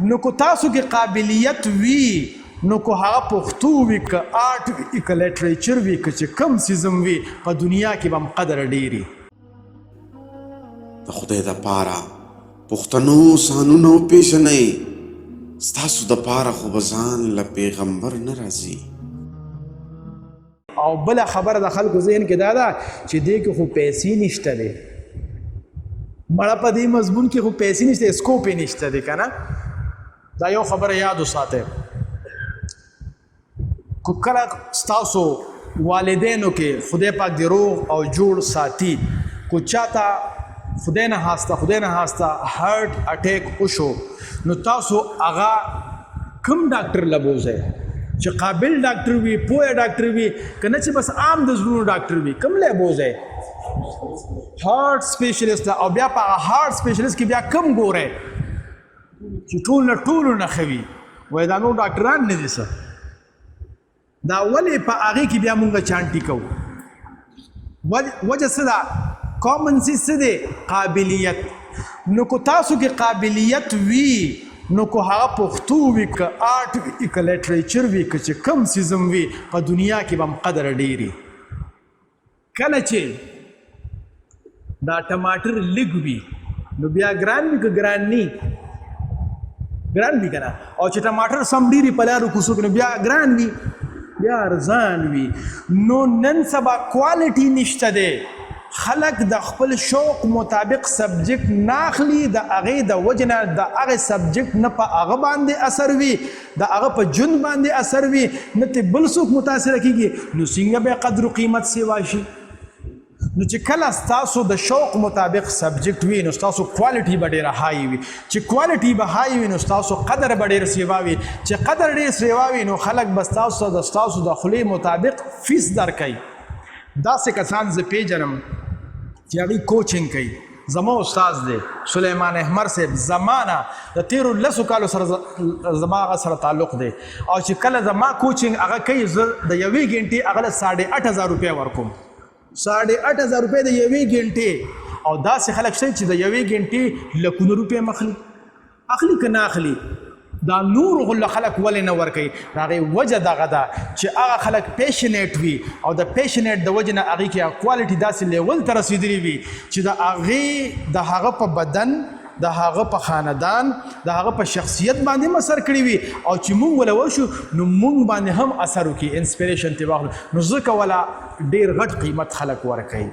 نو کو تاسو کې قابلیت وي نو کو هغه پښتو وي که آرټ وي که لټریچر وي که چې کم سیزم وي په دنیا کې به هم قدر ډېري د خدای دپاره پښتنو سانونه وپېژنئ ستاسو دپاره خو به ځان له پیغمبر نه راځي او بله خبره د خلکو ذهن کې دا ده چې دې کې خو پیسې نشته دی مړه په دې مضمون کې خو پیسې نشته اسکوپ یې نشته دی که نه دا یو خبره یاد وساتئ کو کله ستاسو والدینو کې خدای پاک دې روغ او جوړ ساتي کو چاته خدای نه هاسته هارت اٹیک وشو نو تاسو هغه کم ډاکټر لبوځئ چې قابل ډاکټر وي پوهه ډاکټر وي که نه چې بس عام د زړونو ډاکټر وي کم لی بوځئ هارت سپیشلیسټ او بیا په هغه هارت سپیشلیسټ کې بیا کم ګورئ چې ټول نه ښه وي وایي دا نور ډاکټران نه دي څه دا ولې په هغې کې بیا مونږ چانټي کوو وجه څه ده کامن سیز څه دی قابلیت نو کو تاسو کې قابلیت وي نو کو هغه پښتو وي که آرټ وي که لټریچر وي که چې کم سیزم وي په دنیا کې به هم قدر ډېري کله چې دا ټماټر لږ وي نو بیا ګران وي که ګران نی ګران وي که نه او چې ټماټر سم ډېري په لارو کوڅو کې نو بیا ګران وي بیا ارزان وي نو نن سبا کوالټي نشته دی خلق د خپل شوق مطابق سبجیکټ ناخلی د هغې د وجې نه د هغې سبجیکټ نه په هغه باندې اثر وي د هغه په ژوند باندې اثر وي نه ترې بل څوک متاثره کېږي نو څنګه به قدر و قیمت سیوا شي نو چې کله ستاسو د شوق مطابق سبجیکټ وي نو ستاسو کوالټي به ډېره های وي چې کوالټي به های وي نو ستاسو قدر به ډېر سیوا وي چې قدر ډېر سیوا وي نو خلک به ستاسو د خولې مطابق فیس درکوي داسې کسان زه پیژنم چې هغوی کوچنګ کوي زما استاد دی سلیمان احمر صاحب زمانه د تیرو لسو کالو سره زما هغه سره تعلق دی او چې کله زما کوچنګ هغه کوي زه د یوې ګنټې هغه له 8,500 روپۍ ورکوم 8,500 روپۍ د یوې ګنټې او داسې خلک شته چې د یوې ګنټې لکونه روپۍ اخلي که نه اخلي دا نور غله خلک ولې نه ورکوي د هغې وجه دغه ده چې هغه خلک پیشنیټ وي او د پیشنیټ د وجې نه هغې کې کوالټي داسې لیول ته رسېدلي وي چې د هغې د هغه په بدن د هغه په خاندان د هغه په شخصیت باندې هم اثر کړی وي او چې مونږ وله وشو نو مونږ باندې هم اثر وکړي انسپریشن ترې واخلو نو ځکه وله ډېر غټ قیمت خلک ورکوي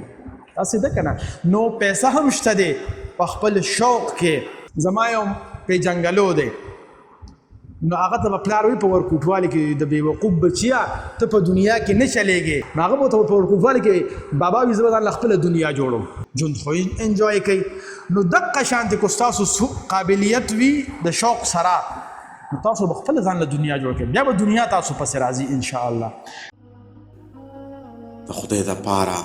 داسې ده که نه نو پیسه هم شته دی په خپل شوق کې زما یو پیجنګلو دی نو هغه ته به پلار وي په ورکوټوالي کې د بېوقوف بچیا ته په دنیا کې نه چلېږې نو هغه به ورته په ورکوټوالي کې بابا وي زه به ځان له خپله دنیا جوړم ژوند خو انجوای کوي نو دقه شانتې کو ستاسو قابلیت وي د شوق سره نو تاسو به خپله ځان له دنیا جوړ کړئ بیا به دنیا تاسو پسې راځي انشاءالله د خدای دپاره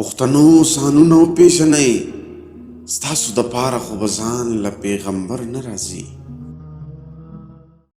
پښتنو سانونه وپېژنئ ستاسو دپاره خو به ځان له پیغمبر نه راځي